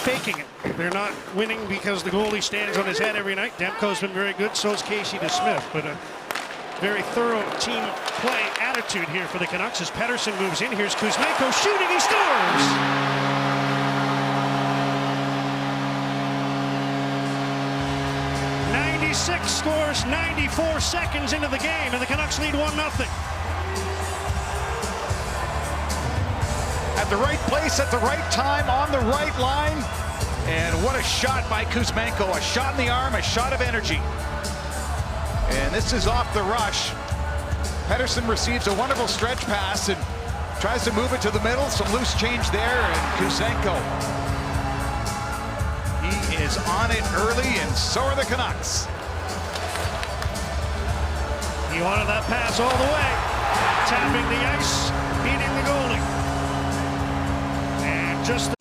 faking it. They're not winning because the goalie stands on his head every night. Demko's been very good, so is Casey DeSmith. But a very thorough team play attitude here for the Canucks as Pettersson moves in. Here's Kuzmenko shooting, he scores! '96 scores 94 seconds into the game, and the Canucks lead 1-0. At the right place, at the right time, on the right line. And what a shot by Kuzmenko. A shot in the arm, a shot of energy. And this is off the rush. Pettersson receives a wonderful stretch pass and tries to move it to the middle. Some loose change there, and Kuzmenko. He is on it early, and so are the Canucks. He wanted that pass all the way. Tapping the ice, beating the goalie. And just